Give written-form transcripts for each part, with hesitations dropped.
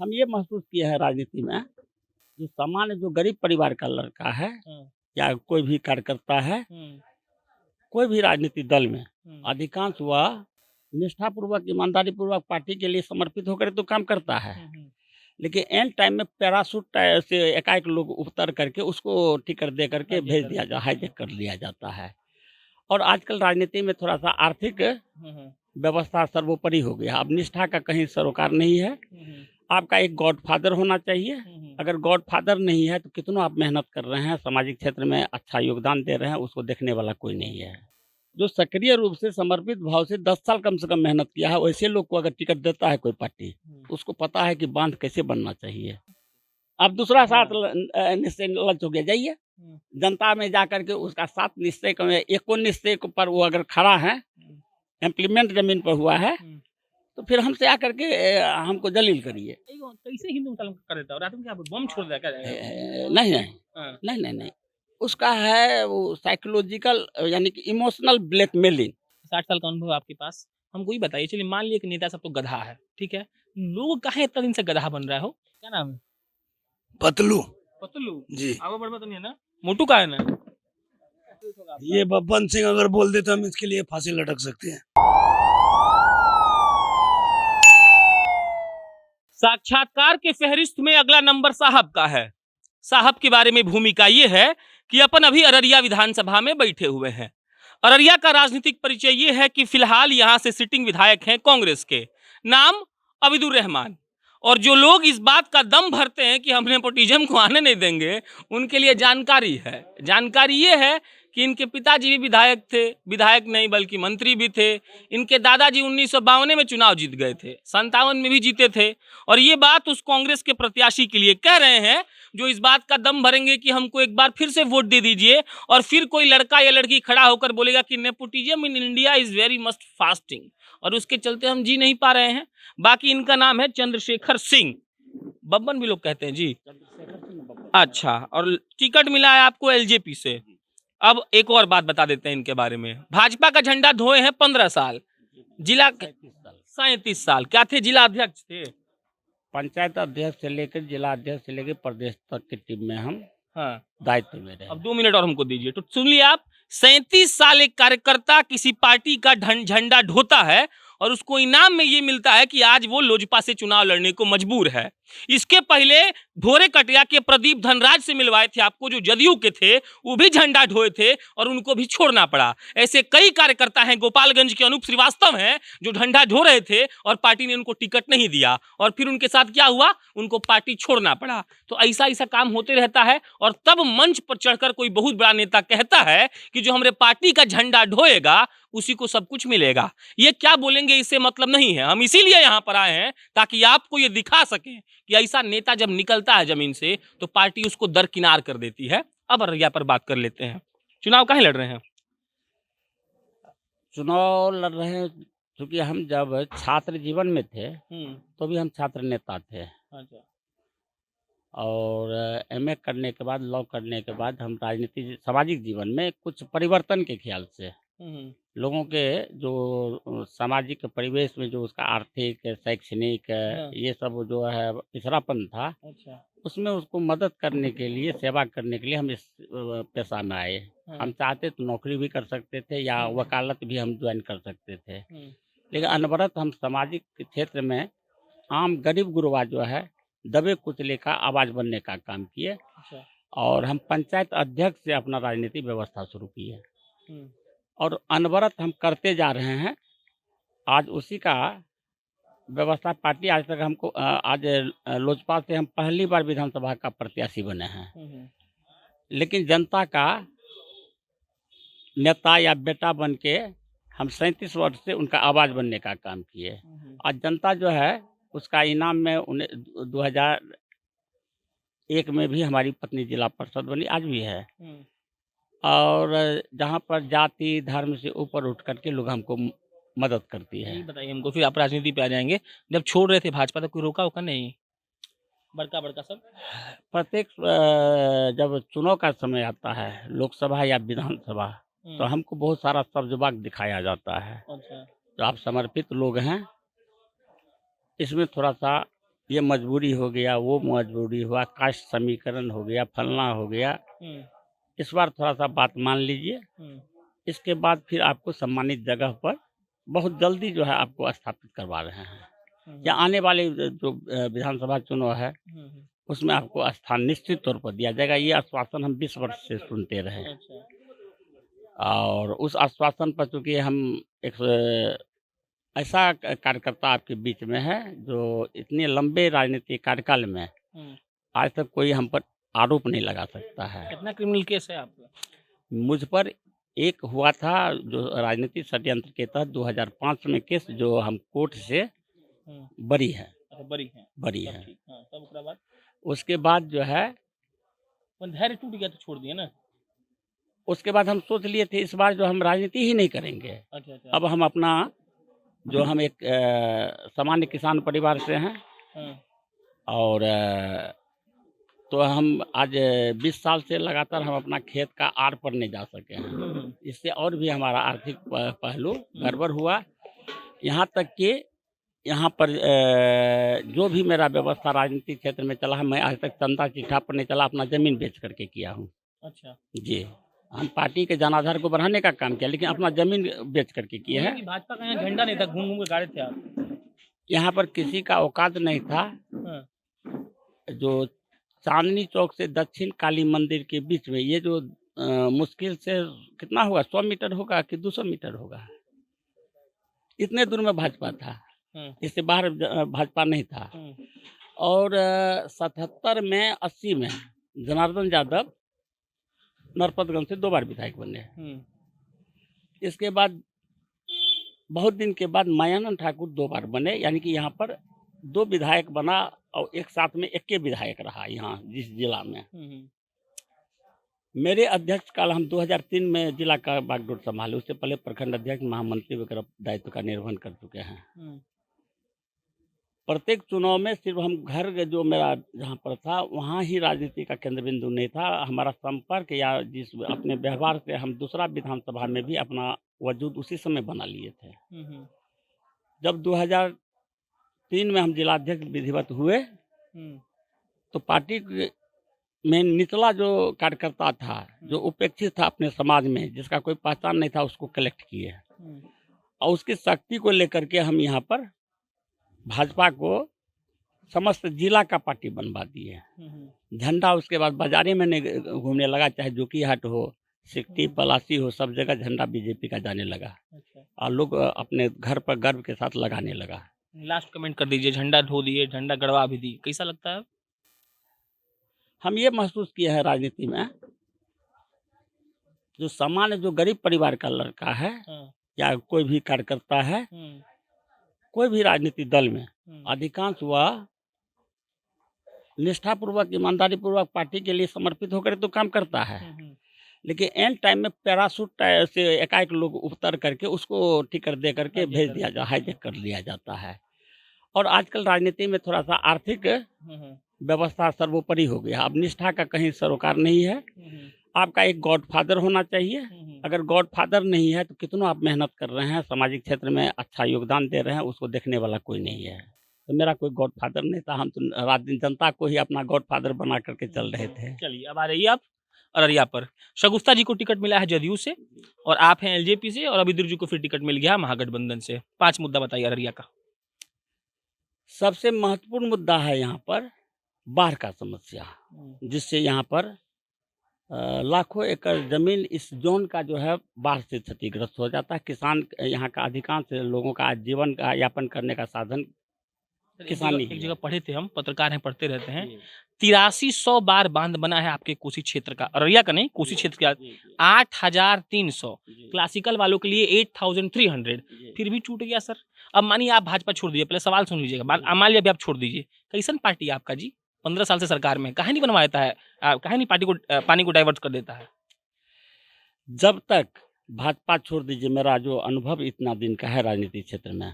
हम ये महसूस किए हैं राजनीति में, जो सामान्य जो गरीब परिवार का लड़का है या कोई भी कार्यकर्ता है, कोई भी राजनीतिक दल में अधिकांश वह निष्ठापूर्वक, ईमानदारी पूर्वक पार्टी के लिए समर्पित होकर तो काम करता है। लेकिन एंड टाइम में पैराशूट से एकाएक लोग उतर करके उसको टिकट दे करके भेज दिया जा हाईजैक कर लिया जाता है। और आजकल राजनीति में थोड़ा सा आर्थिक व्यवस्था सर्वोपरि हो गया। अब निष्ठा का कहीं सरोकार नहीं है। आपका एक गॉडफादर होना चाहिए। अगर गॉडफादर नहीं है तो कितना आप मेहनत कर रहे हैं, सामाजिक क्षेत्र में अच्छा योगदान दे रहे हैं, उसको देखने वाला कोई नहीं है। जो सक्रिय रूप से समर्पित भाव से 10 साल कम से कम मेहनत किया है, वैसे लोग को अगर टिकट देता है कोई पार्टी, उसको पता है कि बांध कैसे बनना चाहिए। अब दूसरा साथ निश्चय लंच हो गया, जाइए जनता में जा करके उसका साथ निश्चय एको निश्चय पर वो अगर खड़ा है, इम्प्लीमेंट जमीन पर हुआ है, तो फिर हमसे आकर के हमको जलील करिए। कैसे हिंदू मुसलमान कर देता है? रात में क्या बम छोड़ दिया क्या? नहीं नहीं नहीं नहीं, उसका है वो साइकोलॉजिकल, यानी कि इमोशनल ब्लैकमेलिंग। 60 साल का अनुभव आपके पास, हमको ही बताइए। चलिए मान लिया कि नेता सब तो गधा है, ठीक है, लोग काहे इतना दिन से गधा बन रहा हो? क्या नाम है? पतलू पतलू जी। आवा बड़बा तो नहीं है ना? मोटू का है ना? ये बब्बन सिंह अगर बोल दे तो हम इसके लिए फांसी लटक सकते हैं। साक्षात्कार के फहरिस्त में अगला नंबर साहब का है। साहब के बारे में भूमिका ये है कि अपन अभी अररिया विधानसभा में बैठे हुए हैं। अररिया का राजनीतिक परिचय ये है कि फिलहाल यहाँ से सिटिंग विधायक हैं कांग्रेस के, नाम अबिदुर रहमान। और जो लोग इस बात का दम भरते हैं कि हम नेपोटिज्म को आने नहीं देंगे, उनके लिए जानकारी है। जानकारी ये है कि इनके पिताजी भी विधायक थे, विधायक नहीं बल्कि मंत्री भी थे। इनके दादाजी 1952 में चुनाव जीत गए थे, 57 में भी जीते थे। और ये बात उस कांग्रेस के प्रत्याशी के लिए कह रहे हैं जो इस बात का दम भरेंगे कि हमको एक बार फिर से वोट दे दीजिए, और फिर कोई लड़का या लड़की खड़ा होकर बोलेगा कि nepotism in India is very must fasting, और उसके चलते हम जी नहीं पा रहे हैं। बाकी इनका नाम है चंद्रशेखर सिंह, बब्बन भी लोग कहते हैं जी। अच्छा, और टिकट मिला है आपको एलजेपी से। अब एक और बात बता देते हैं इनके बारे में। भाजपा का झंडा धोए हैं 15 साल, जिला 37 साल। क्या थे? जिला अध्यक्ष थे, पंचायत अध्यक्ष से लेकर जिला अध्यक्ष से लेकर प्रदेश तक की टीम में हम दायित्व में रहे। अब 2 मिनट और हमको दीजिए तो सुन लिया आप। 37 साल एक कार्यकर्ता किसी पार्टी का झंडा ढोता है और उसको इनाम में ये मिलता है कि आज वो लोजपा से चुनाव लड़ने को मजबूर है। इसके पहले भोरे कटिया के प्रदीप धनराज से मिलवाए थे आपको, जो जदयू के थे, वो भी झंडा ढोए थे और उनको भी छोड़ना पड़ा। ऐसे कई कार्यकर्ता हैं, गोपालगंज के अनूप श्रीवास्तव हैं जो झंडा ढो रहे थे और पार्टी ने उनको टिकट नहीं दिया, और फिर उनके साथ क्या हुआ, उनको पार्टी छोड़ना पड़ा। तो ऐसा ऐसा काम होते रहता है। और तब मंच पर चढ़कर कोई बहुत बड़ा नेता कहता है कि जो हमारे पार्टी का झंडा ढोएगा उसी को सब कुछ मिलेगा। ये क्या बोलेंगे इससे मतलब नहीं है। हम इसीलिए यहाँ पर आए हैं ताकि आपको ये दिखा सकें कि ऐसा नेता जब निकलता है जमीन से तो पार्टी उसको दरकिनार कर देती है। अब अररिया पर बात कर लेते हैं। चुनाव काहे लड़ रहे हैं? चुनाव लड़ रहे हैं क्योंकि हम जब छात्र जीवन में थे तो भी हम छात्र नेता थे। अच्छा। और एमए करने के बाद, लॉ करने के बाद हम राजनीति सामाजिक जीवन में कुछ परिवर्तन के ख्याल से लोगों के जो सामाजिक परिवेश में जो उसका आर्थिक, शैक्षणिक, ये सब जो है पिछड़ापन था, अच्छा। उसमें उसको मदद करने के लिए, सेवा करने के लिए हम इस पेशा में आए। हम चाहते तो नौकरी भी कर सकते थे या वकालत भी हम ज्वाइन कर सकते थे, लेकिन अनवरत हम सामाजिक क्षेत्र में आम गरीब गुरबा जो है दबे कुचले का आवाज़ बनने का काम किए। अच्छा। और हम पंचायत अध्यक्ष से अपना राजनीतिक व्यवस्था शुरू किए और अनवरत हम करते जा रहे हैं। आज उसी का व्यवस्था पार्टी, आज तक हमको आज लोजपा से हम पहली बार विधानसभा का प्रत्याशी बने हैं, लेकिन जनता का नेता या बेटा बन के हम 37 वर्ष से उनका आवाज़ बनने का काम किए। आज जनता जो है उसका इनाम में उन्हें 2001 में भी हमारी पत्नी जिला परिषद बनी, आज भी है। और जहाँ पर जाति धर्म से ऊपर उठ करके लोग हमको मदद करती है। बताइए हमको, फिर आप राजनीति पे आ जाएंगे। जब छोड़ रहे थे भाजपा तो कोई रोका होगा नहीं? बड़का बड़का सब प्रत्येक जब चुनाव का समय आता है, लोकसभा या विधानसभा, तो हमको बहुत सारा सब्जबाग दिखाया जाता है। अच्छा। तो आप समर्पित लोग हैं, इसमें थोड़ा सा ये मजबूरी हो गया, वो मजबूरी हुआ, कास्ट समीकरण हो गया, फलना हो गया। इस बार थोड़ा सा बात मान लीजिए, इसके बाद फिर आपको सम्मानित जगह पर बहुत जल्दी जो है आपको स्थापित करवा रहे हैं। या आने वाले जो विधानसभा चुनाव है उसमें आपको स्थान निश्चित तौर पर दिया जाएगा। ये आश्वासन हम 20 वर्ष से सुनते रहे हैं। और उस आश्वासन पर चूंकि हम एक ऐसा कार्यकर्ता आपके बीच में है जो इतने लंबे राजनीतिक कार्यकाल में आज तक कोई हम पर आरोप नहीं लगा सकता है। कितना क्रिमिनल केस है आपका? मुझ पर एक हुआ था जो राजनीतिक षड्यंत्र के तहत 2005 में केस, जो हम कोर्ट से बरी है। बरी है। तब उसके बाद उसके बाद जो है धैर्य टूट गया तो छोड़ दिया ना। उसके बाद हम सोच लिए थे इस बार जो हम राजनीति ही नहीं करेंगे। अच्छा। अब हम अपना जो हम एक सामान्य किसान परिवार से हैं और तो हम आज 20 साल से लगातार हम अपना खेत का आर पर नहीं जा सके हैं। इससे और भी हमारा आर्थिक पहलू गड़बड़ हुआ। यहाँ तक कि यहाँ पर जो भी मेरा व्यवस्था राजनीतिक क्षेत्र में चला है, मैं आज तक चंदा चिट्ठा पर नहीं चला, अपना जमीन बेच करके किया हूँ। अच्छा जी, हम पार्टी के जनाधार को बढ़ाने का काम किया, लेकिन अपना जमीन बेच करके किए हैं। भाजपा का यहाँ झंडा नहीं था, घूम घूम के गाड़े थे आप। यहाँ पर किसी का औकात नहीं था। जो चांदनी चौक से दक्षिण काली मंदिर के बीच में ये जो मुश्किल से कितना होगा, 100 मीटर होगा कि 200 मीटर होगा, इतने दूर में भाजपा था। इससे बाहर भाजपा नहीं था। और 77 में 80 में जनार्दन यादव नरपतगंज से 2 बार विधायक बने। इसके बाद बहुत दिन के बाद मायानंद ठाकुर 2 बार बने, यानी कि यहाँ पर 2 विधायक बना और एक साथ में एक विधायक रहा यहाँ जिस जिला में। मेरे अध्यक्ष काल हम 2003 में जिला का बागडोर संभाले, उससे पहले प्रखंड अध्यक्ष, महामंत्री वगैरह दायित्व का निर्वहन कर चुके हैं। प्रत्येक चुनाव में सिर्फ हम घर जो मेरा जहाँ पर था वहाँ ही राजनीति का केंद्र बिंदु नहीं था। हमारा संपर्क या जिस अपने व्यवहार से हम दूसरा विधानसभा में भी अपना वजूद उसी समय बना लिए थे। जब 2003 में हम जिलाध्यक्ष विधिवत हुए तो पार्टी में निचला जो कार्यकर्ता था, जो उपेक्षित था अपने समाज में, जिसका कोई पहचान नहीं था, उसको कलेक्ट किए और उसकी शक्ति को लेकर के हम यहाँ पर भाजपा को समस्त जिला का पार्टी बनवा दिए। झंडा उसके बाद बाजारे में नहीं घूमने लगा, चाहे जोकी हाट हो, सिकटी पलासी हो, सब जगह झंडा बीजेपी का जाने लगा। और लोग अपने घर पर गर्व के साथ लगाने लगा। लास्ट कमेंट कर दीजिए, झंडा ढो दिए, झंडा गड़वा भी दी, कैसा लगता है? हम ये महसूस किए हैं राजनीति में, जो सामान्य जो गरीब परिवार का लड़का है या कोई भी कार्यकर्ता है, कोई भी राजनीतिक दल में अधिकांश वह निष्ठापूर्वक ईमानदारी पूर्वक पार्टी के लिए समर्पित होकर तो काम करता है, लेकिन एंड टाइम में पैराशूट से एकाएक लोग उतर करके उसको टिकट दे करके भेज दिया जा, हाईजैक कर लिया जाता है। और आजकल राजनीति में थोड़ा सा आर्थिक व्यवस्था सर्वोपरि हो गया। अब निष्ठा का कहीं सरोकार नहीं है। आपका एक गॉडफादर होना चाहिए। अगर गॉडफादर नहीं है तो कितना आप मेहनत कर रहे हैं, सामाजिक क्षेत्र में अच्छा योगदान दे रहे हैं, उसको देखने वाला कोई नहीं है। तो मेरा कोई गॉडफादर नहीं था, हम तो रात दिन जनता को ही अपना गॉडफादर बना करके चल रहे थे। चलिए, अब आ रही है आप अररिया पर। शगुफ्ता जी को टिकट मिला है जदयू से और आप हैं एलजेपी से, और अभिद्र जी को फिर टिकट मिल गया महागठबंधन से। 5 मुद्दा बताइए अररिया का। सबसे महत्वपूर्ण मुद्दा है यहाँ पर बाढ़ का समस्या, जिससे यहाँ पर लाखों एकड़ जमीन इस जोन का जो है बाढ़ से क्षतिग्रस्त हो जाता है। किसान यहाँ का अधिकांश लोगों का जीवन का यापन करने का साधन किसानी। एक जगह पढ़े थे, हम पत्रकार हैं, पढ़ते रहते हैं, 8300 बार बांध बना है आपके कोसी क्षेत्र का, अररिया का नहीं, कोसी क्षेत्र का 8300, क्लासिकल वालों के लिए 8300, फिर भी टूट गया सर। अब मानिए आप भाजपा छोड़ दीजिए, पहले सवाल सुन लीजिएगा, मान लिया अभी आप छोड़ दीजिए, कैसन पार्टी है आपका जी? 15 साल से सरकार में, काहे नहीं बनवा देता है, काहे नहीं पार्टी को पानी को डाइवर्ट कर देता है? जब तक भाजपा छोड़ दीजिए, मेरा जो अनुभव इतना दिन का है राजनीतिक क्षेत्र में,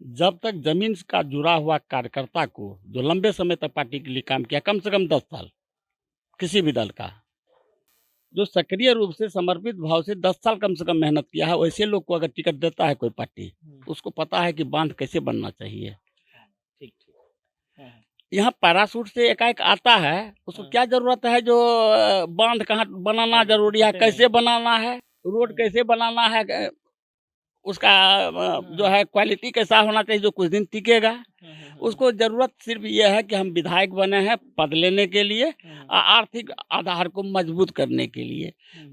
जब तक जमीन का जुड़ा हुआ कार्यकर्ता को जो लंबे समय तक पार्टी के लिए काम किया, कम से कम 10 साल, किसी भी दल का जो सक्रिय रूप से समर्पित भाव से 10 साल कम से कम मेहनत किया है, वैसे लोग को अगर टिकट देता है कोई पार्टी, उसको पता है कि बांध कैसे बनना चाहिए। ठीक। यहाँ पैराशूट से एकाएक आता है, उसको क्या जरूरत है जो बांध कहाँ बनाना जरूरी है, कैसे बनाना है, रोड कैसे बनाना है, उसका जो है क्वालिटी कैसा होना चाहिए जो कुछ दिन टिकेगा। उसको जरूरत सिर्फ ये है कि हम विधायक बने हैं पद लेने के लिए, आर्थिक आधार को मजबूत करने के लिए।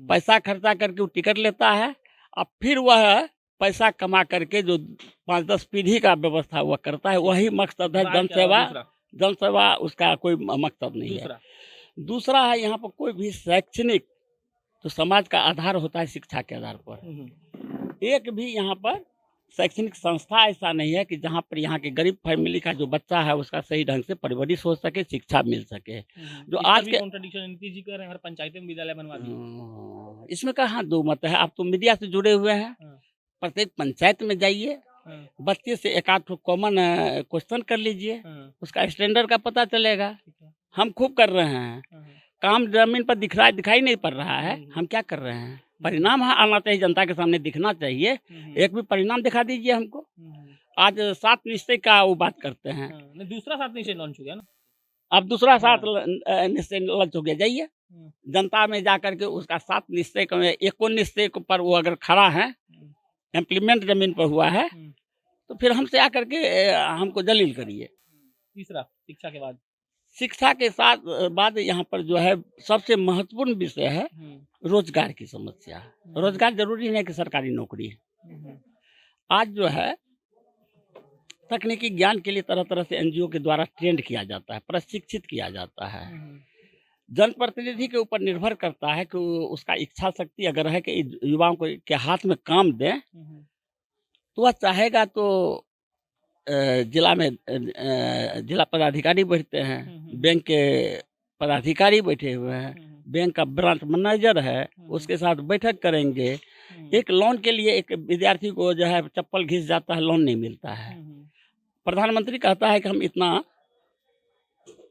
पैसा खर्चा करके वो टिकट लेता है और फिर वह पैसा कमा करके जो 5-10 पीढ़ी का व्यवस्था वह करता है, वही मकसद है। जन सेवा उसका कोई मकसद नहीं है। दूसरा है यहाँ पर कोई भी शैक्षणिक, तो समाज का आधार होता है शिक्षा के आधार पर। एक भी यहाँ पर शैक्षणिक संस्था ऐसा नहीं है कि जहाँ पर यहाँ के गरीब फैमिली का जो बच्चा है उसका सही ढंग से परवरिश हो सके, शिक्षा मिल सके। जो आज के नीतीश जी कह रहे हैं हर पंचायत में विद्यालय बनवा दिए, इसमें कहाँ दो मत है। आप तो मीडिया से जुड़े हुए हैं, प्रत्येक पंचायत में जाइए, बच्चे से एक आध कॉमन क्वेश्चन कर लीजिए, उसका स्टैंडर्ड का पता चलेगा। हम खूब कर रहे हैं काम, जमीन पर दिखाई नहीं पड़ रहा है, हम क्या कर रहे हैं। परिणाम आना चाहिए, जनता के सामने दिखना चाहिए। एक भी परिणाम दिखा दीजिए हमको। आज 7 निश्चय का वो बात करते हैं, दूसरा 7 निश्चय लॉन्च हो गया ना, अब दूसरा 7 निश्चय लॉन्च हो गया। जाइए जनता में जा करके उसका 7 निश्चय का 1 निश्चय पर वो अगर खड़ा है, इम्प्लीमेंट जमीन पर हुआ है, तो फिर हमसे आकर के हमको दलील करिए। तीसरा शिक्षा के बाद, शिक्षा के साथ बाद यहाँ पर जो है सबसे महत्वपूर्ण विषय है रोजगार की समस्या। रोजगार जरूरी नहीं कि सरकारी नौकरी है। आज जो है तकनीकी ज्ञान के लिए तरह तरह से एनजीओ के द्वारा ट्रेंड किया जाता है, प्रशिक्षित किया जाता है। जनप्रतिनिधि के ऊपर निर्भर करता है कि उसका इच्छा शक्ति अगर है कि युवाओं को के हाथ में काम दें, तो वह चाहेगा तो जिला में जिला पदाधिकारी बैठते हैं, बैंक के पदाधिकारी बैठे हुए हैं, बैंक का ब्रांच मैनेजर है, उसके साथ बैठक करेंगे। एक लोन के लिए एक विद्यार्थी को जो है चप्पल घिस जाता है, लोन नहीं मिलता है। प्रधानमंत्री कहता है कि हम इतना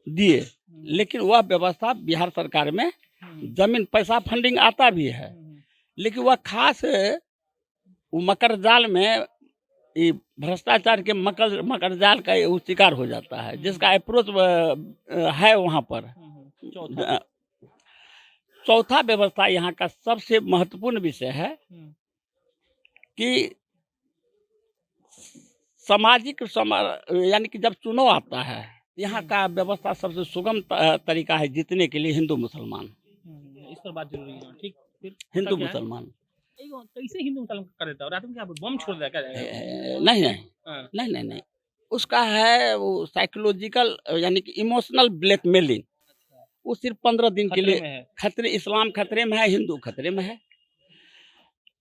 दिए, लेकिन वह व्यवस्था बिहार सरकार में जमीन पैसा फंडिंग आता भी है, लेकिन वह खास वो मकर जाल में भ्रष्टाचार के मकर जाल का वो शिकार हो जाता है, जिसका अप्रोच है वहाँ पर। चौथा व्यवस्था यहाँ का सबसे महत्वपूर्ण विषय है कि सामाजिक यानी कि जब चुनाव आता है, यहाँ का व्यवस्था सबसे सुगम तरीका है जीतने के लिए हिंदू मुसलमान। इस पर बात जरूरी है, ठीक। फिर हिंदू मुसलमान कैसे हिंदू मुसलमान कर देता है, रात में क्या बम छोड़ दिया क्या? नहीं, उसका है वो साइकोलॉजिकल यानी कि इमोशनल ब्लैकमेलिंग। वो सिर्फ 15 दिन के लिए खतरे, इस्लाम खतरे में है, हिंदू खतरे में है।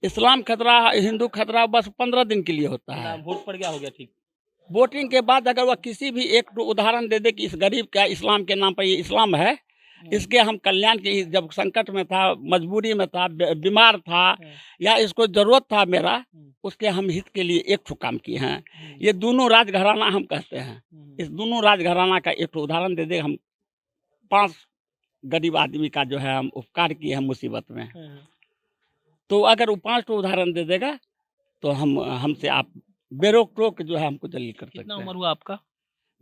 इस्लाम खतरा, हिंदू खतरा बस 15 दिन के लिए होता है। वोट पड़ गया, हो गया ठीक। वोटिंग के बाद अगर वह किसी भी एक उदाहरण दे दे कि इस गरीब का इस्लाम के नाम पर ये इस्लाम है, इसके हम कल्याण की, जब संकट में था, मजबूरी में था, बीमार था, या इसको जरूरत था मेरा, उसके हम हित के लिए एक ठो काम किए हैं। ये दोनों राजघराना हम कहते हैं, इस दोनों राजघराना का एक उदाहरण दे दे, हम 5 गरीब आदमी का जो है हम उपकार किए हैं मुसीबत में। तो अगर वो 5 उदाहरण दे देगा तो हमसे आप बेरोक टोक जो है हमको दलील कर सकते हैं। कितना उम्र हुआ आपका?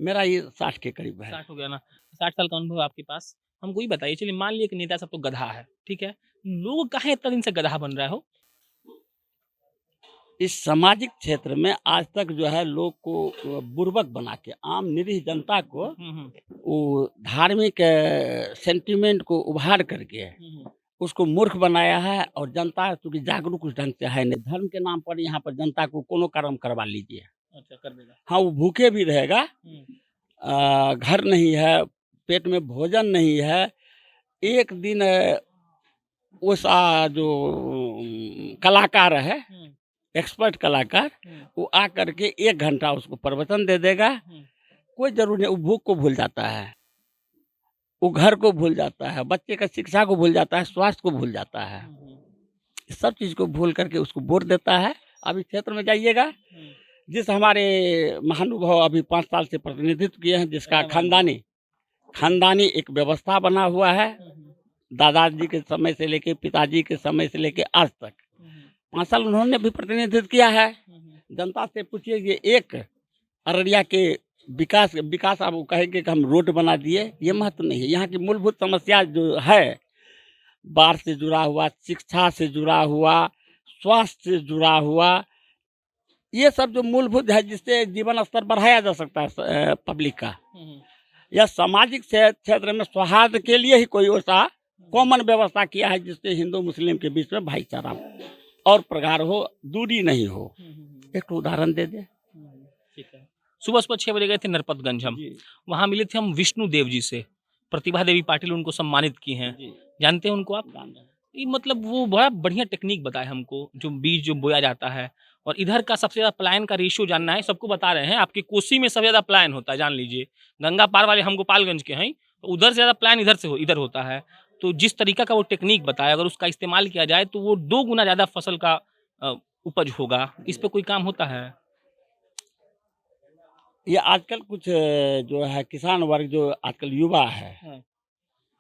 मेरा ये 60 के करीब है। 60 हो गया ना, 60 साल का अनुभव आपके पास। हमको ही बताइए, चलिए मान लिया कि नेता सब तो गधा है, ठीक है, लोग काहे इतना दिन से गधा बन रहा हो? इस सामाजिक क्षेत्र में आज तक जो है लोग को बुर्बक बना के, आम निरीह जनता को वो धार्मिक सेंटिमेंट को उभार करके उसको मूर्ख बनाया है। और जनता चूंकि जागरूक उस ढंग से है नहीं, धर्म के नाम पर यहाँ पर जनता को कोनो कर्म करवा लीजिए, अच्छा कर देगा। हाँ, वो भूखे भी रहेगा, घर नहीं है, पेट में भोजन नहीं है। एक दिन उस जो कलाकार है, एक्सपर्ट कलाकार, वो आ करके 1 घंटा उसको प्रवचन दे देगा। कोई जरूरी नहीं, वो भूख को भूल जाता है, वो घर को भूल जाता है, बच्चे का शिक्षा को भूल जाता है, स्वास्थ्य को भूल जाता है, सब चीज को भूल करके उसको वोट देता है। अभी क्षेत्र में जाइएगा, जिस हमारे महानुभाव अभी 5 साल से प्रतिनिधित्व किए हैं, जिसका खानदानी एक व्यवस्था बना हुआ है, दादाजी के समय से लेके पिताजी के समय से लेके आज तक 5 साल उन्होंने भी प्रतिनिधित्व किया है। जनता से पूछिए, ये एक अररिया के विकास विकास आप कहेंगे कि हम रोड बना दिए, ये महत्व नहीं है। यहाँ की मूलभूत समस्या जो है, बाढ़ से जुड़ा हुआ, शिक्षा से जुड़ा हुआ, स्वास्थ्य से जुड़ा हुआ, ये सब जो मूलभूत है जिससे जीवन स्तर बढ़ाया जा सकता है पब्लिक का, या सामाजिक क्षेत्र में सौहार्द के लिए ही कोई ऐसा कॉमन व्यवस्था किया है जिससे हिंदू मुस्लिम के बीच में भाईचारा और प्रगाढ़ हो, दूरी नहीं हो। एक तो उदाहरण दे दे। ठीक है। सुबह 6 बजे गए थे नरपतगंज हम, वहाँ मिले थे हम विष्णु देव जी से, प्रतिभा देवी पाटिल उनको सम्मानित की हैं। जानते हैं उनको आप? ये मतलब वो बड़ा बढ़िया टेक्निक बताए हमको, जो बीज जो बोया जाता है। और इधर का सबसे ज्यादा पलायन का रेशियो जानना है, सबको बता रहे हैं। आपके कोसी में सबसे ज्यादा पलायन होता है, जान लीजिए। गंगा पार वाले हम गोपालगंज के हैं, तो उधर से ज्यादा पलायन इधर होता है। तो जिस तरीका का वो टेक्निक बताया, अगर उसका इस्तेमाल किया जाए तो वो 2 गुना ज्यादा फसल का उपज होगा। इस पे कोई काम होता है? ये आजकल कुछ जो है किसान वर्ग, जो आजकल युवा है,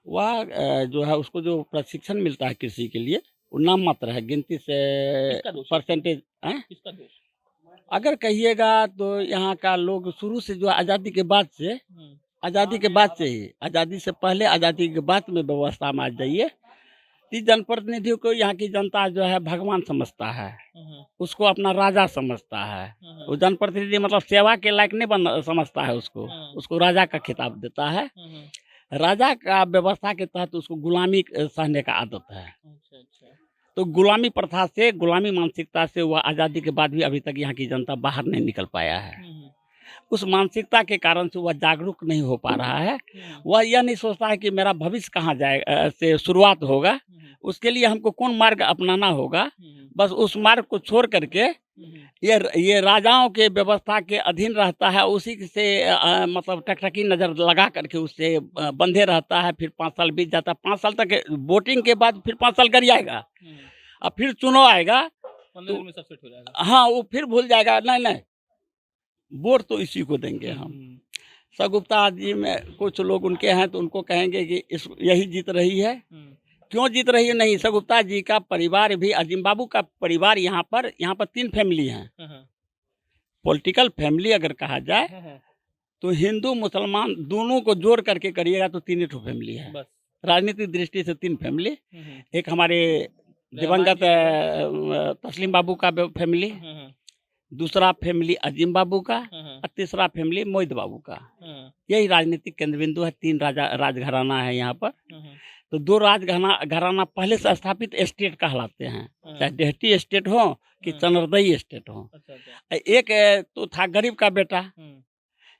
वह जो है उसको जो प्रशिक्षण मिलता है कृषि के लिए, वो नाम मात्र है, गिनती से परसेंटेज है। किसका दोष? अगर कहिएगा तो यहाँ का लोग शुरू से जो आज़ादी के बाद से, आज़ादी से पहले, आज़ादी के बाद में व्यवस्था में आ जाइए, जनप्रतिनिधियों को यहाँ की जनता जो है भगवान समझता है, उसको अपना राजा समझता है। वो जनप्रतिनिधि मतलब सेवा के लायक नहीं समझता है उसको राजा का खिताब देता है। राजा का व्यवस्था के तहत उसको गुलामी सहने का आदत है। तो गुलामी प्रथा से, गुलामी मानसिकता से वह आज़ादी के बाद भी अभी तक यहाँ की जनता बाहर नहीं निकल पाया है। उस मानसिकता के कारण से वह जागरूक नहीं हो पा रहा है। वह यह नहीं सोचता है कि मेरा भविष्य कहाँ जाए से शुरुआत होगा, उसके लिए हमको कौन मार्ग अपनाना होगा। बस उस मार्ग को छोड़ करके ये राजाओं के व्यवस्था के अधीन रहता है, उसी से मतलब टकटकी नज़र लगा करके उससे बंधे रहता है। फिर 5 साल बीत जाता है, 5 साल तक वोटिंग के बाद फिर 5 साल कर जाएगा, अब फिर चुनाव आएगा 15 दिन में सब सेट हो जाएगा। हाँ, वो फिर भूल जाएगा, नहीं वोट तो इसी को देंगे हम। सगुप्ता जी में कुछ लोग उनके हैं तो उनको कहेंगे कि यही जीत रही है। क्यों जीत रही है? नहीं, सगुप्ता जी का परिवार भी, अजीम बाबू का परिवार यहाँ पर 3 फैमिली हैं। पॉलिटिकल फैमिली अगर कहा जाए तो हिंदू मुसलमान दोनों को जोड़ करके करिएगा तो 3 ही फैमिली है। राजनीतिक दृष्टि से 3 फैमिली। एक हमारे दिवंगत तस्लीम बाबू का फैमिली, दूसरा फैमिली अजीम बाबू का, और तीसरा फैमिली मोहित बाबू का। यही राजनीतिक केंद्र बिंदु है। 3 राजघराना है यहाँ पर। तो 2 राजघराना पहले से स्थापित एस्टेट कहलाते हैं, चाहे देहटी एस्टेट हो कि चनरदई एस्टेट हो। एक तो था गरीब का बेटा,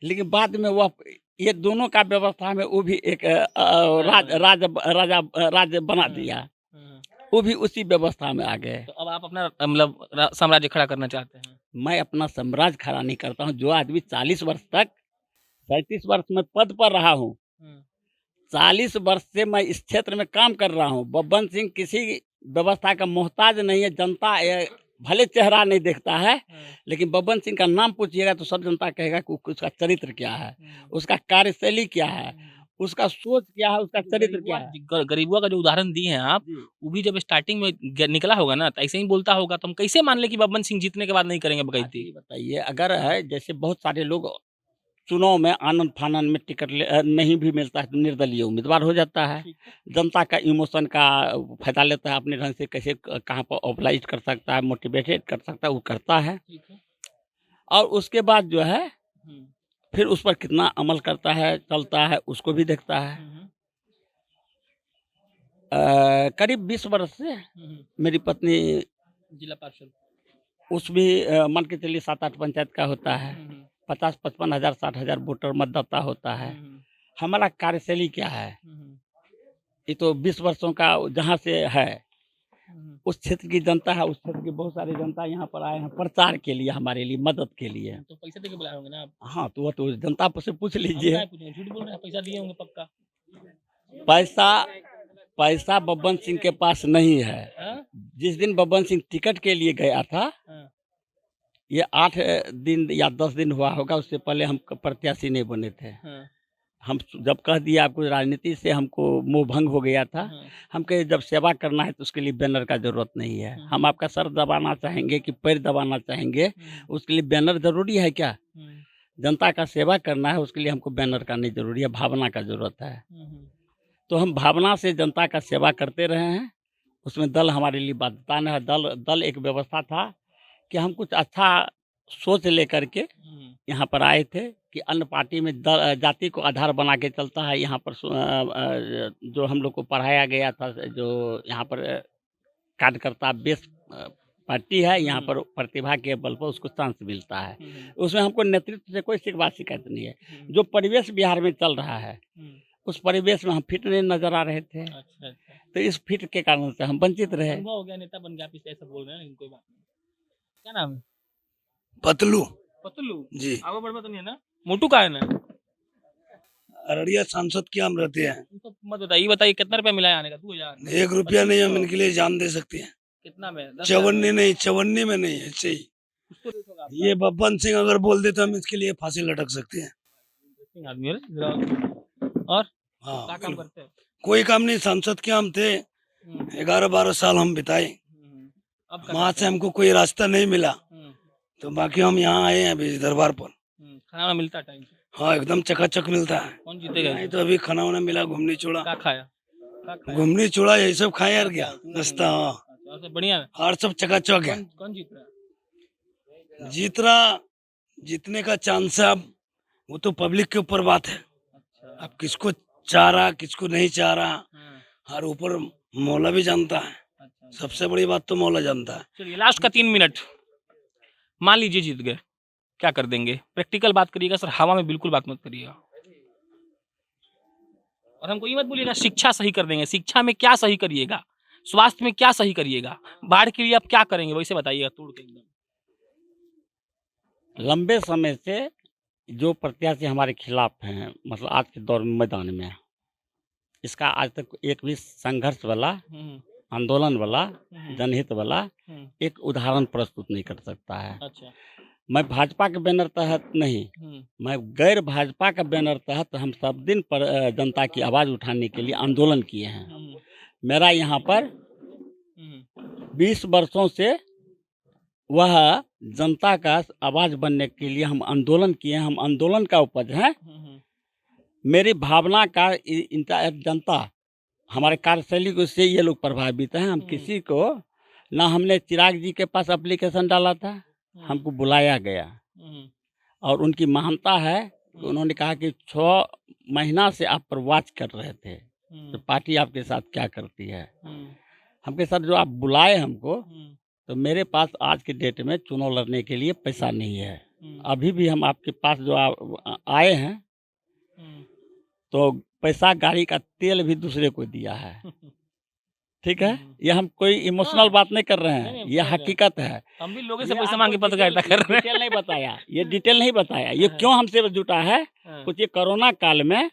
लेकिन बाद में वह ये दोनों का व्यवस्था में वो भी एक राज बना दिया, वो भी उसी व्यवस्था में आ गए। तो अब आप अपना मतलब साम्राज्य खड़ा करना चाहते हैं? मैं अपना साम्राज्य खड़ा नहीं करता हूँ। जो आदमी 40 वर्ष तक, 37 वर्ष में पद पर रहा हूँ, 40 वर्ष से मैं इस क्षेत्र में काम कर रहा हूँ। बब्बन सिंह किसी व्यवस्था का मोहताज नहीं है। जनता भले चेहरा नहीं देखता है, लेकिन बब्बन सिंह का नाम पूछिएगा तो सब जनता कहेगा कि उसका चरित्र क्या है, उसका कार्यशैली क्या है, उसका सोच क्या है, उसका चरित्र क्या है। गरीबुआ का जो उदाहरण दिए हैं आप, वो भी जब स्टार्टिंग में निकला होगा ना, तो ऐसे ही बोलता होगा, तो हम कैसे मान ले कि बब्बन सिंह जीतने के बाद नहीं करेंगे बगैती? बताइए, अगर है जैसे बहुत सारे लोग चुनाव में आनंद फानंद में टिकट नहीं भी मिलता है तो निर्दलीय उम्मीदवार हो जाता है। जनता का इमोशन का फायदा लेता है, अपने ढंग से कैसे कहाँ पर ऑब्लाइज कर सकता है, मोटिवेटेड कर सकता है, वो करता है। और उसके बाद जो है फिर उस पर कितना अमल करता है, चलता है, उसको भी देखता है। करीब 20 वर्ष से मेरी पत्नी जिला पार्षद, उस भी मान के चलिए 7-8 पंचायत का होता है, 50-55 हज़ार 60 हज़ार वोटर मतदाता होता है। हमारा कार्यशैली क्या है, ये तो 20 वर्षों का जहाँ से है, उस क्षेत्र की जनता है, उस क्षेत्र की बहुत सारी जनता यहाँ पर आए हैं प्रचार के लिए, हमारे लिए, मदद के लिए। तो पैसे देके बुलाए होंगे ना आप? हाँ, तो वह तो जनता से पूछ लीजिए। झूठ बोल रहे हैं, पैसा दिए होंगे पक्का। पैसा बब्बन सिंह के पास नहीं है। जिस दिन बब्बन सिंह टिकट के लिए गया था, ये 8 दिन या 10 दिन हुआ होगा, उससे पहले हम प्रत्याशी नहीं बने थे। हम जब कह दिया आपको, राजनीति से हमको मोह भंग हो गया था। हम कहे जब सेवा करना है तो उसके लिए बैनर का जरूरत नहीं है। हम आपका सर दबाना चाहेंगे कि पैर दबाना चाहेंगे, उसके लिए बैनर जरूरी है क्या? जनता का सेवा करना है, उसके लिए हमको बैनर का नहीं जरूरी है, भावना का जरूरत है। तो हम भावना से जनता का सेवा करते रहे हैं। उसमें दल हमारे लिए बाध्यता न है। दल एक व्यवस्था था कि हम कुछ अच्छा सोच लेकर के यहाँ पर आए थे कि अन्य पार्टी में जाति को आधार बना के चलता है। यहाँ पर जो हम लोग को पढ़ाया गया था, जो यहाँ पर कार्यकर्ता बेस पार्टी है, यहाँ पर प्रतिभा के बल पर उसको चांस मिलता है। उसमें हमको नेतृत्व से कोई शिकायत नहीं है। जो परिवेश बिहार में चल रहा है, उस परिवेश में हम फिट नहीं नजर आ रहे थे। अच्छा। तो इस फिट के कारण से हम वंचित रहे। अनुभव हो गया, नेता बन गया, पिछले ऐसा बोल रहे हैं, लेकिन कोई बात नहीं। क्या नाम है? पतलू पतलू जी। आगे बढ़ तो नहीं है ना? मोटू का है ना? अररिया सांसद की हम रहते हैं। तो मत बताइए, बताइए कितना रुपया मिला है आने का? 2000? 1 रुपया नहीं, हम इनके लिए जान दे सकते हैं। कितना में? 54 नहीं, 54 में नहीं है, सही। उसको देखो आप। ये बब्बन सिंह अगर बोल दे तो हम इसके लिए फांसी लटक सकते हैं। इंटरेस्टिंग आदमी है जरा। और हाँ, क्या काम करते हैं? कोई काम नहीं, सांसद के हम थे। 11-12 साल हम बिताए। अब क्या वहाँ करते से हैं? हमको कोई रास्ता नहीं मिला, हम्म, तो बाकी हम यहाँ आए हैं अभी दरबार पर। खाना मिलता है टाइम से? हाँ, एकदम चकाचक मिलता है। कौन जीतेगा? नहीं तो अभी खाना वाना मिला, घूमनी चूड़ा। क्या खाया? क्या खाया? घूमनी चूड़ा यही सब खाए यार, क्या नाश्ता। हाँ, अच्छा, और सब बढ़िया है? और सब चकाचक है। कौन जीत रहा है? जीतने का चांस है। अब वो तो पब्लिक के ऊपर बात है। अच्छा। अब किसको चाह रहा, किसको नहीं चाह रहा, हाँ, हर ऊपर मौला भी जानता है। अच्छा। सबसे बड़ी बात तो मौला जानता है। चलिए, लास्ट का 3 मिनट। मान लीजिए जीत गए, क्या कर देंगे? प्रैक्टिकल बात करिएगा सर, हवा में बिल्कुल बात मत करिएगा। और हमको ये मत बोलिएगा शिक्षा सही कर देंगे। शिक्षा में क्या सही करिएगा? स्वास्थ्य में क्या सही करिएगा? बाढ़ के लिए आप क्या करेंगे, वैसे बताइएगा तोड़ के एकदम। लंबे समय से जो प्रत्याशी हमारे खिलाफ हैं, मतलब आज के दौर में मैदान में, इसका आज तक एक भी संघर्ष वाला, आंदोलन वाला, जनहित वाला एक उदाहरण प्रस्तुत नहीं कर सकता है। अच्छा। मैं भाजपा के बैनर तहत नहीं, मैं गैर भाजपा का बैनर तहत हम सब दिन पर जनता की आवाज़ उठाने के लिए आंदोलन किए हैं। मेरा यहाँ पर 20 वर्षों से वह जनता का आवाज़ बनने के लिए हम आंदोलन किए हैं। हम आंदोलन का उपज हैं। मेरी भावना का जनता, हमारे कार्यशैली को से ये लोग प्रभावित हैं। हम किसी को ना, हमने चिराग जी के पास एप्लीकेशन डाला था, हमको बुलाया गया और उनकी महानता है। उन्होंने कहा कि 6 महीना से आप पर वॉच कर रहे थे, तो पार्टी आपके साथ क्या करती है। हमके साथ जो आप बुलाए हमको, तो मेरे पास आज के डेट में चुनाव लड़ने के लिए पैसा नहीं है। अभी भी हम आपके पास जो आए हैं, तो पैसा गाड़ी का तेल भी दूसरे को दिया है। ठीक है, ये हम कोई इमोशनल बात नहीं कर रहे हैं, ये हकीकत है। हम भी लोगों से पैसा मांग के पत्रकारिता कर रहे हैं। डिटेल नहीं बताया, ये डिटेल नहीं बताया, ये क्यों हमसे जुटा है। कुछ ये कोरोना काल में,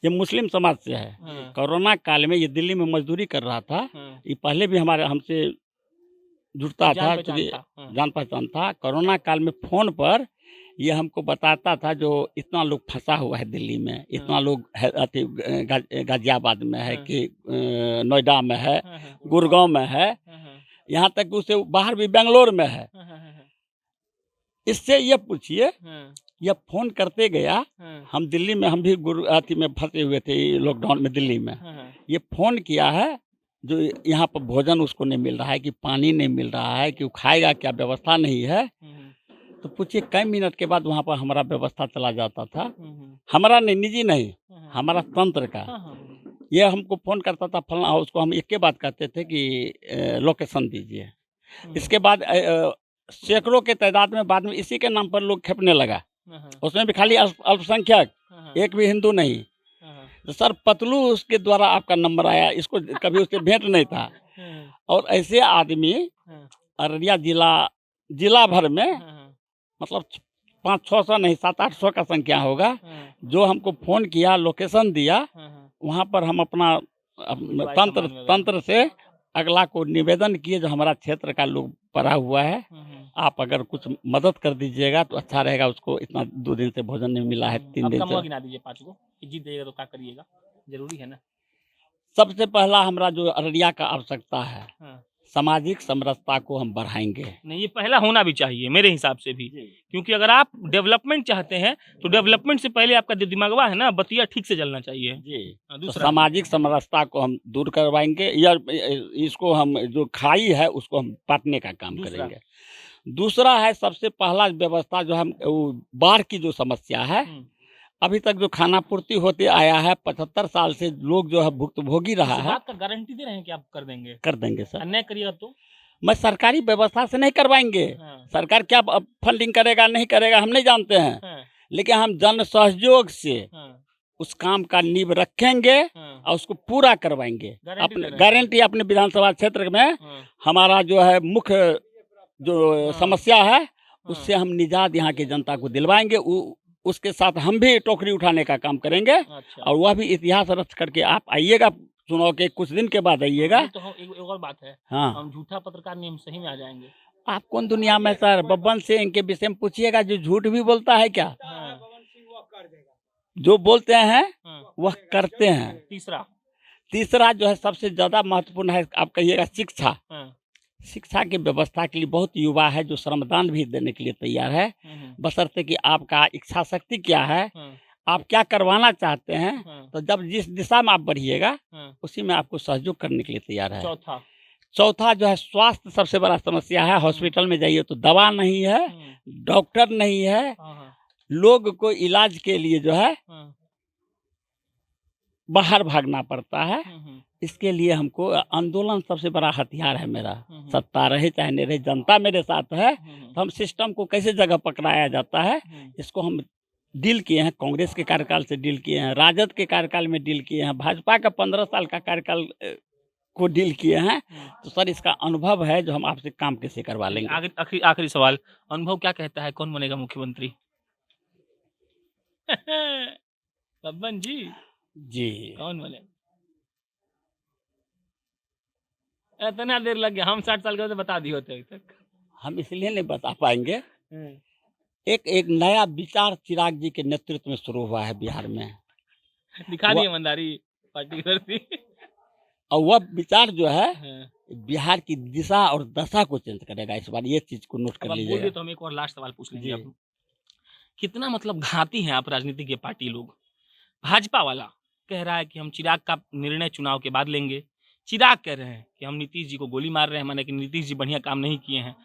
ये मुस्लिम समाज से है। कोरोना काल में ये दिल्ली में मजदूरी कर रहा था। ये पहले भी हमारे हमसे जुड़ता था, जान पहचान था। कोरोना काल में फोन पर ये हमको बताता था, जो इतना लोग फंसा हुआ है दिल्ली में, इतना लोग है, गाजियाबाद में है, कि नोएडा में है, गुड़गांव में है, यहाँ तक उससे बाहर भी बेंगलोर में है। इससे ये पूछिए, ये फोन करते गया। हम दिल्ली में, हम भी गुरु में फंसे हुए थे लॉकडाउन में दिल्ली में। ये फोन किया है, जो यहाँ पर भोजन उसको नहीं मिल रहा है, कि पानी नहीं मिल रहा है, कि वो खाएगा क्या, व्यवस्था नहीं है। तो पूछिए कई मिनट के बाद वहाँ पर हमारा व्यवस्था चला जाता था। हमारा नहीं, निजी नहीं, हमारा तंत्र का। ये हमको फ़ोन करता था फलना, उसको हम एक के बात कहते थे कि लोकेशन दीजिए। इसके बाद सैकड़ों के तादाद में बाद में इसी के नाम पर लोग खेपने लगा। उसमें भी खाली अल्पसंख्यक, एक भी हिंदू नहीं। तो सर पतलू उसके द्वारा आपका नंबर आया, इसको कभी उससे भेंट नहीं था। और ऐसे आदमी अररिया जिला भर में, मतलब 500-600 नहीं, 700-800 का संख्या होगा, जो हमको फ़ोन किया, लोकेशन दिया। वहाँ पर हम अपना तंत्र से अगला को निवेदन किए, जो हमारा क्षेत्र का लोग पढ़ा हुआ है, आप अगर कुछ मदद कर दीजिएगा तो अच्छा रहेगा। उसको इतना 2 दिन से भोजन नहीं मिला है, 3 दिन से। गिना दीजिए 5 को, जीत जाइएगा तो क्या करिएगा, जरूरी है ना। सबसे पहला हमारा जो अररिया का आवश्यकता है, सामाजिक समरसता को हम बढ़ाएंगे। नहीं, ये पहला होना भी चाहिए मेरे हिसाब से भी, क्योंकि अगर आप डेवलपमेंट चाहते हैं तो डेवलपमेंट से पहले आपका जो दिमागवा है ना, बतिया ठीक से जलना चाहिए। जी, तो दूसरा सामाजिक समरसता को हम दूर करवाएंगे, या इसको हम जो खाई है उसको हम बांटने का काम दूसरा? करेंगे। दूसरा है, सबसे पहला व्यवस्था जो हम बाढ़ की जो समस्या है, अभी तक जो खाना पूर्ति होते आया है 75 साल से लोग जो है भुक्तभोगी रहा इस है। बात का गारंटी दे रहे हैं कि आप कर देंगे? कर देंगे सर। अन्याय करिएगा तो? मैं सरकारी व्यवस्था से नहीं करवाएंगे। हाँ। सरकार क्या फंडिंग करेगा नहीं करेगा हम नहीं जानते हैं, हाँ। लेकिन हम जन सहयोग से हाँ। उस काम का नींव रखेंगे हाँ। और उसको पूरा करवाएंगे। गारंटी अपने दे रहे हैं? गारंटी अपने विधानसभा क्षेत्र में हाँ। हमारा जो है मुख्य जो हाँ। समस्या है उससे हम निजात यहाँ की जनता को दिलवाएंगे। उसके साथ हम भी टोकरी उठाने का काम करेंगे। अच्छा। और वह भी इतिहास रच करके आप आइएगा, चुनाव के कुछ दिन के बाद आइएगा। नहीं तो हम एक और बात है, हाँ, हम झूठा पत्रकार नहीं, हम सही में आ जाएंगे। आप कौन दुनिया में सर, बब्बन सिंह के विषय में पूछिएगा, जो झूठ भी बोलता है क्या? हाँ। जो बोलते हैं हाँ। वह करते हैं। तीसरा जो है सबसे ज्यादा महत्वपूर्ण है, आप कहिएगा शिक्षा। हाँ। शिक्षा की व्यवस्था के लिए बहुत युवा है जो श्रमदान भी देने के लिए तैयार है, बशर्ते कि आपका इच्छा शक्ति क्या है, आप क्या करवाना चाहते हैं। तो जब जिस दिशा में आप बढ़िएगा उसी में आपको सहयोग करने के लिए तैयार है। चौथा जो है स्वास्थ्य, सबसे बड़ा समस्या है। हॉस्पिटल में जाइए तो दवा नहीं है, डॉक्टर नहीं है, लोग को इलाज के लिए जो है बाहर भागना पड़ता है। इसके लिए हमको आंदोलन सबसे बड़ा हथियार है मेरा। सत्ता रहे चाहे नहीं रहे, जनता मेरे साथ है। तो हम सिस्टम को कैसे जगह पकड़ाया जाता है इसको हम डील किए हैं। कांग्रेस के कार्यकाल से डील किए हैं, राजद के कार्यकाल में डील किए हैं, भाजपा का 15 साल का कार्यकाल को डील किए हैं। तो सर इसका अनुभव है जो हम आपसे काम कैसे करवा लेंगे। आखिरी सवाल, अनुभव क्या कहता है, कौन बनेगा मुख्यमंत्री? बब्बन जी कौन बने? इतना देर लग गया, हम 60 साल के होते बता दिए होते अभी तक। हम इसलिए नहीं बता पाएंगे, एक नया विचार चिराग जी के नेतृत्व में शुरू हुआ है बिहार में। दिखा दी ईमानदारी पार्टी की। और वह विचार जो है बिहार की दिशा और दशा को चेंज करेगा इस बार, ये चीज को नोट कर लीजिएगा। तो हम एक और लास्ट सवाल पूछ लेंगे। आप कितना मतलब घाती हैं आप राजनीति के पार्टी लोग? भाजपा वाला कह रहा है कि हम चिराग का निर्णय चुनाव के बाद लेंगे, चिराग कह रहे हैं कि हम नीतीश जी को गोली मार रहे हैं, माने कि नीतीश जी बढ़िया काम नहीं किए हैं।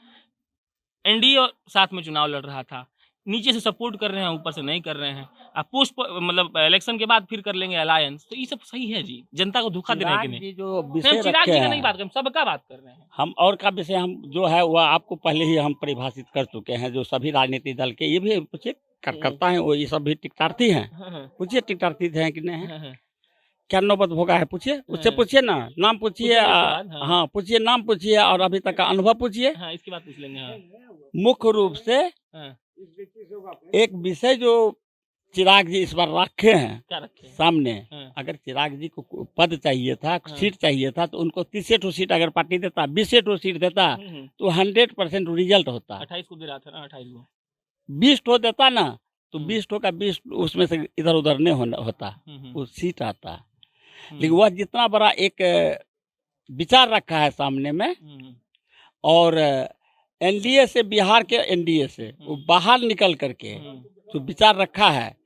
एनडीए और साथ में चुनाव लड़ रहा था, नीचे से सपोर्ट कर रहे हैं, ऊपर से नहीं कर रहे हैं। आप पोस्ट मतलब इलेक्शन के बाद फिर कर लेंगे अलायंस, तो ये सब सही है जी? जनता को धोखा दे रहे हैं कि नहीं? जो हम विषय चिराग जी रखे का हैं, नहीं बात कर, सबका बात कर रहे हैं हम। और का विषय हम जो है वह आपको पहले ही हम परिभाषित कर चुके हैं। जो सभी राजनीतिक दल के, ये भी पूछिए कार्यकर्ता है, वो ये सब भी टिकटार्थी हैं। पूछिए टिकटार्थी हैं कि नहीं है? क्या नौबत भोगा है? पूछिए, उससे पूछिए ना, नाम पूछिए। हाँ पूछिए, नाम पूछिए और अभी तक का अनुभव पूछिए। इसके बाद पूछ लेंगे। मुख्य रूप से एक विषय जो चिराग जी इस बार रखे हैं, क्या रखे सामने, अगर चिराग जी को पद चाहिए था, सीट चाहिए था, तो उनको 30 सीट अगर पार्टी देता, 20 सीट देता तो 100% रिजल्ट होता। 28 को दे रहा था ना, 28 को 20 देता ना, तो 20 का 20 उसमें से इधर उधर नहीं होता, वो सीट आता। लेकिन वह जितना बड़ा एक विचार रखा है सामने में, और एनडीए से, बिहार के एनडीए से वो बाहर निकल करके जो विचार रखा है,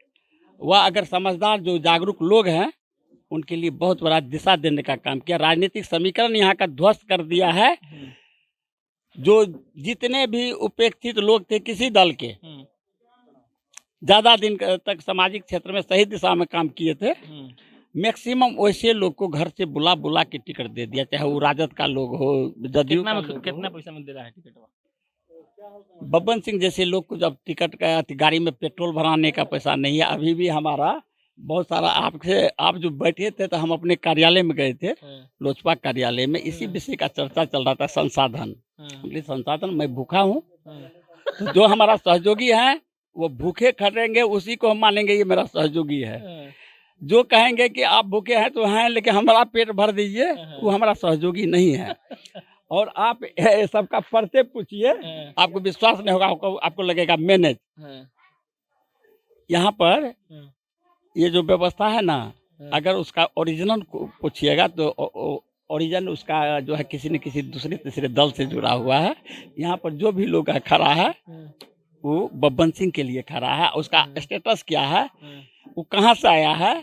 वह अगर समझदार जो जागरूक लोग हैं उनके लिए बहुत बड़ा दिशा देने का काम किया। राजनीतिक समीकरण यहाँ का ध्वस्त कर दिया है। जो जितने भी उपेक्षित लोग थे किसी दल के, ज्यादा दिन तक सामाजिक क्षेत्र में सही दिशा में काम किए थे, मैक्सिमम वैसे लोग को घर से बुला बुला के टिकट दे दिया, चाहे वो राजद का लोग हो, जदयू का लोग हो। कितना पैसा में दे रहा है टिकट? बब्बन सिंह जैसे लोग को जब टिकट का, गाड़ी में पेट्रोल भराने का पैसा नहीं है। अभी भी हमारा बहुत सारा, आप जो बैठे थे तो हम अपने कार्यालय में गए थे, लोजपा कार्यालय में, इसी विषय का चर्चा चल रहा था, संसाधन। संसाधन, मैं भूखा हूँ, तो जो हमारा सहयोगी है वो भूखे खटेंगे, उसी को हम मानेंगे ये मेरा सहयोगी है। जो कहेंगे कि आप भूखे हैं तो हैं, लेकिन हमारा पेट भर दीजिए, वो हमारा सहयोगी नहीं है। और आप सबका परते पूछिए, आपको विश्वास नहीं होगा, आपको लगेगा मैनेज। यहाँ पर ये जो व्यवस्था है ना, अगर उसका ओरिजिनल पूछिएगा तो ओरिजिन उसका जो है किसी न किसी दूसरे तीसरे दल से जुड़ा हुआ है। यहाँ पर जो भी लोग खड़ा है वो बब्बन सिंह के लिए खड़ा है। उसका स्टेटस क्या है, वो कहाँ से आया है,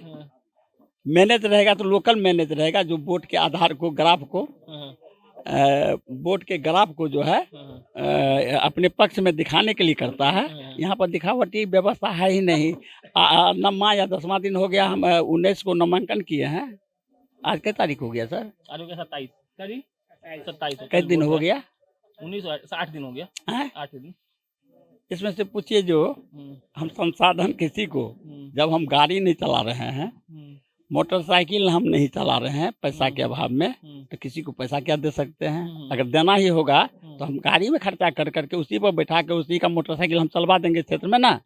मैनेज रहेगा तो लोकल मैनेज रहेगा, जो वोट के आधार को ग्राफ को वोट के ग्राफ को जो है अपने पक्ष में दिखाने के लिए करता है। यहाँ पर दिखावटी व्यवस्था है ही नहीं। 9वां या 10वां दिन हो गया, हम 19 को नामांकन किए हैं। आज क्या तारीख हो गया सर? आज हो गया 27 कई दिन हो गया? 8 दिन हो गया। 8 दिन। इसमें से पूछिए जो हम संसाधन किसी को, जब हम गाड़ी नहीं चला रहे हैं, मोटरसाइकिल हम नहीं चला रहे हैं पैसा के अभाव में, तो किसी को पैसा क्या दे सकते हैं? अगर देना ही होगा तो हम गाड़ी में खर्चा कर करके उसी पर बैठा के उसी का मोटरसाइकिल हम चलवा देंगे क्षेत्र में ना,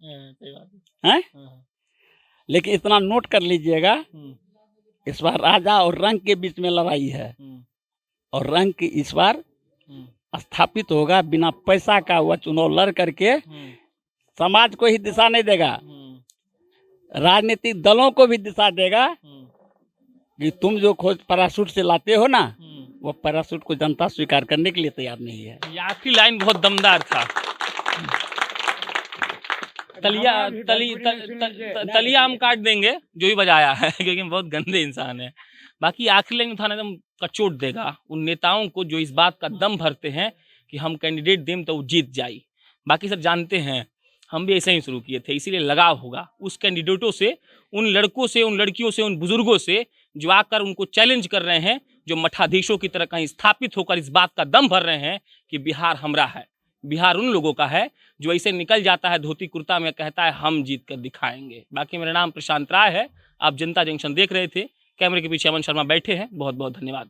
हैं? लेकिन इतना नोट कर लीजिएगा, इस बार राजा और रंग के बीच में लड़ाई है, और रंग की इस बार स्थापित होगा। बिना पैसा का वह चुनाव लड़ करके समाज को ही दिशा नहीं देगा, राजनीतिक दलों को भी दिशा देगा कि तुम जो खोज पैराशूट से लाते हो ना, वो पैराशूट को जनता स्वीकार करने के लिए तैयार नहीं है। ये आखिरी लाइन बहुत दमदार था। तलिया हम काट देंगे जो भी बजाया है, क्योंकि हम बहुत गंदे इंसान हैं। बाकी आखिरी लाइन उठाना एकदम कचोट देगा उन नेताओं को जो इस बात का दम भरते हैं कि हम कैंडिडेट दें तो वो जीत जाए। बाकी सब जानते हैं, हम भी ऐसे ही शुरू किए थे, इसीलिए लगाव होगा उस कैंडिडेटों से, उन लड़कों से, उन लड़कियों से, उन बुजुर्गों से जो आकर उनको चैलेंज कर रहे हैं, जो मठाधीशों की तरह कहीं स्थापित होकर इस बात का दम भर रहे हैं कि बिहार हमरा है। बिहार उन लोगों का है जो ऐसे निकल जाता है धोती कुर्ता में, कहता है हम जीत कर दिखाएंगे। बाकी मेरा नाम प्रशांत राय है, आप जनता जंक्शन देख रहे थे, कैमरे के पीछे अमन शर्मा बैठे हैं। बहुत बहुत धन्यवाद।